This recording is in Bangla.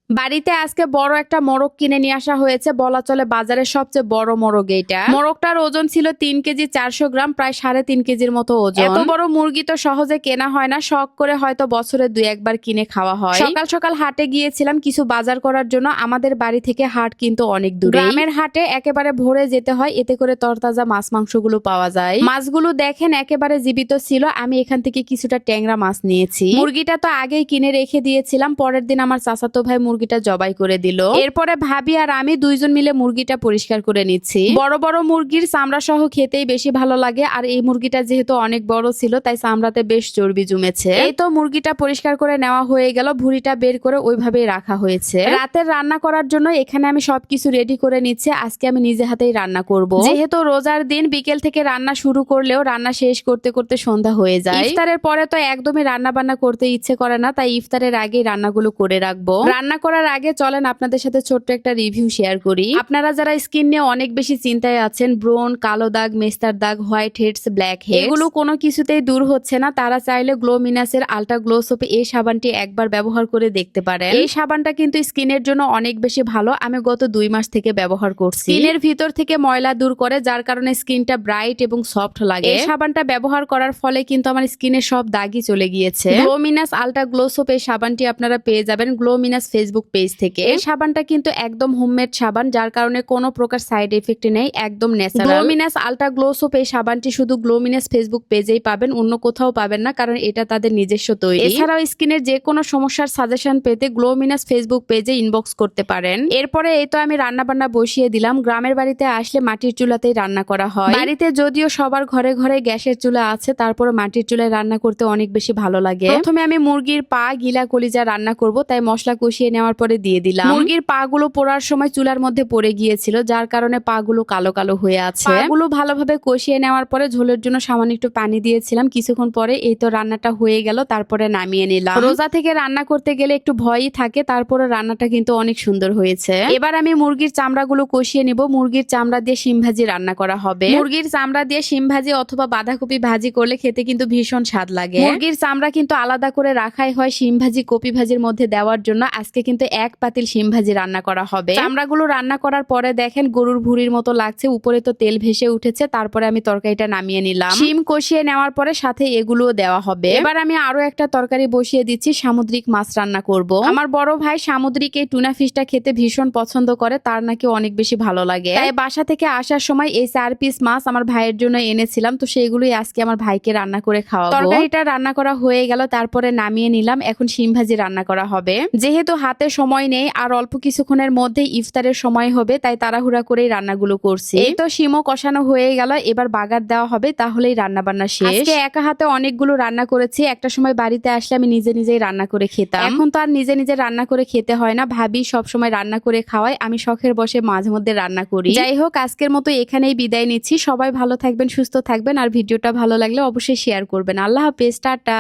বাড়িতে আজকে বড় একটা মোরগ কিনে নিয়ে আসা হয়েছে, বলা চলে বাজারের সবচেয়ে বড় মোরগ এইটা। মোরগটার ওজন ছিল 3 কেজি 400 গ্রাম, প্রায় 3.5 কেজির মতো ওজন। এত বড় মুরগি তো সহজে কেনা হয় না, শখ করে হয়তো বছরে 2-1 বার কিনে খাওয়া হয়। সকাল সকাল হাটে গিয়েছিলাম কিছু বাজার করার জন্য। আমাদের বাড়ি থেকে হাট কিন্তু অনেক দূরে। গ্রামের হাটে একেবারে ভোরে যেতে হয়, এতে করে তরতাজা মাছ মাংসগুলো পাওয়া যায়। মাছগুলো দেখেন একেবারে জীবিত ছিল। আমি এখান থেকে কিছুটা ট্যাংরা মাছ নিয়েছি। মুরগিটা তো আগেই কিনে রেখে দিয়েছিলাম, পরের দিন আমার চাচাতো ভাই মুরগিটা জবাই করে দিল। এরপরে ভাবি আর আমি দুইজন মিলে মুরগিটা পরিষ্কার করে নিচ্ছি। বড় বড় মুরগির চামড়া সহ খেতেই বেশি ভালো লাগে, আর এই মুরগিটা যেহেতু অনেক বড় ছিল তাই চামড়াতে বেশ চর্বি জমেছে। এই তো মুরগিটা পরিষ্কার করে নেওয়া হয়ে গেল, ভুঁড়িটা বের করে ওইভাবেই রাখা হয়েছে। রাতের রান্না করার জন্য এখানে আমি সবকিছু রেডি করে নিচ্ছি। আজকে আমি নিজে হাতেই রান্না করব। যেহেতু রোজার দিন বিকেল থেকে রান্না শুরু করলেও রান্না শেষ করতে করতে সন্ধ্যা হয়ে যায়। ইফতারের পরে তো একদমই রান্না বান্না করতে ইচ্ছে করে না, তাই ইফতারের আগেই রান্নাগুলো করে রাখবো। রান্না করার আগে চলেন আপনাদের সাথে ছোট্ট একটা রিভিউ শেয়ার করি। আপনারা যারা স্কিন নিয়ে অনেক বেশি চিন্তায় আছেন, ব্রণ, কালো দাগ, মেস্তার দাগ, হোয়াইট হেডস, ব্ল্যাক হেডস, এগুলো কোনো কিছুতেই দূর হচ্ছে না, তারা চাইলে গ্লোমিনাসের আলট্রা গ্লো সোপ এই সাবানটি একবার ব্যবহার করে দেখতে পারেন। এই সাবানটা কিন্তু স্কিনের জন্য অনেক বেশি ভালো। আমি গত 2 মাস থেকে ব্যবহার করছি। স্কিনের ভিতর থেকে ময়লা দূর করে, যার কারণে স্কিনটা ব্রাইট এবং সফট লাগে। এই সাবানটা ব্যবহার করার ফলে কিন্তু আমার স্কিনের সব দাগই চলে গিয়েছে। গ্লোমিনাস আলট্রা গ্লো সোপ এই সাবানটি আপনারা পেয়ে যাবেন গ্লোমিনাস ফেসবুক পেজ থেকে। এই সাবানটা কিন্তু একদম হোমমেড সাবান, যার কারণে কোনো প্রকার সাইড এফেক্ট নেই, একদম ন্যাচারাল। গ্লোমিনাস আলট্রা গ্লো সোপ এই সাবানটি শুধু গ্লোমিনাস ফেসবুক পেজেই পাবেন, অন্য কোথাও পাবেন না, কারণ এটা তাদের নিজস্ব তৈরি। এছাড়াও স্কিনের যে কোনো সমস্যার সাজেশন পেতে গ্লোমিনাস ফেসবুক পেজে ইনবক্স করতে পারেন। এরপরে এই তো আমি রান্না বান্না বসিয়ে দিলাম। গ্রামের বাড়িতে আসলে মাটির চুলাতেই রান্না করা হয়। বাড়িতে যদিও সবার ঘরে ঘরে গ্যাসের চুলা আছে, তারপরে মাটির চুলায় রান্না করতে অনেক বেশি ভালো লাগে। প্রথমে আমি মুরগির পা, গিলা, কলিজা রান্না করব, তাই মশলা কষিয়ে নেওয়ার পরে দিয়ে দিলাম। মুরগির পা গুলো পোড়ার সময় চুলার মধ্যে পড়ে গিয়েছিল, যার কারণে পা গুলো কালো কালো হয়ে আছে। পা গুলো ভালোভাবে কষিয়ে নেওয়ার পরে ঝোলের জন্য সামান্য একটু পানি দিয়েছিলাম। কিছুক্ষণ পরে এই তো রান্নাটা হয়ে গেল, তারপরে নামিয়ে নিলাম। রোজা থেকে রান্না করতে গেলে একটু ভয়ই থাকে, তারপরে রান্নাটা কিন্তু অনেক সুন্দর হয়েছে। এবার আমি মুরগির চামড়া গুলো কষিয়ে নিব। মুরগির চামড়া দিয়ে শিম ভাজি রান্না করা হবে। মুরগির চামড়া দিয়ে শিম ভাজি অথবা বাঁধাকপি ভাজি করলে খেতে কিন্তু ভীষণ স্বাদ লাগে। মুরগির চামড়া কিন্তু আলাদা করে রাখাই হয় শিম ভাজি, কপি ভাজির মধ্যে দেওয়ার জন্য। আজকে কিন্তু এক পাতিল শিম ভাজি রান্না করা হবে। চামড়াগুলো রান্না করার পরে দেখেন গরুর ভুঁড়ির মতো লাগছে, উপরে তো তেল ভেসে উঠেছে। তারপরে আমি তরকারিটা নামিয়ে নিলাম। শিম কষিয়ে নেওয়ার পরে সাথে এগুলোও দেওয়া হবে। এবার আমি আরো একটা তরকারি বসিয়ে দিচ্ছি, সামুদ্রিক মাছ রান্না করব। আমার বড় ভাই সামুদ্রিক এই টুনা ফিশটা খেতে ভীষণ পছন্দ করে, তার নাকি অনেক বেশি ভালো লাগে। তাই বাসা থেকে আসার সময় এই 4 পিস মাছ আমার ভাইয়ের জন্য এনেছিলাম, তো সেইগুলোই আজকে আমার ভাইকে রান্না করে খাওয়াবো। তরকারিটা রান্না করা হয়ে গেল, তারপরে নামিয়ে নিলাম। এখন শিম ভাজি রান্না করা হবে। যেহেতু হাতে সময় নেই আর অল্প কিছুক্ষণের মধ্যে ইফতারের সময় হবে, তাই তাড়াহুড়া করেই রান্নাগুলো করছি। এই তো শিমও কষানো হয়ে গেল, এবার বাগার দেওয়া হবে, তাহলেই রান্না বান্না শেষ। আজকে একা হাতে অনেকগুলো রান্না করেছি। একটা সময় বাড়িতে আসলে আমি নিজে নিজেই রান্না করে খেতাম, এখন তো আর নিজে নিজে রান্না করে খেতে হয় না, ভাবি সব সময় রান্না করে খাওয়ায়, আমি শখের বসে মাঝে মধ্যে রান্না করি। যাই হোক, আজকের মতো এখানেই বিদায় নিচ্ছি। সবাই ভালো থাকবেন, সুস্থ থাকবেন, আর ভিডিওটা ভালো লাগলে অবশ্যই শেয়ার করবেন। আল্লাহ হাফেজ, টাটা।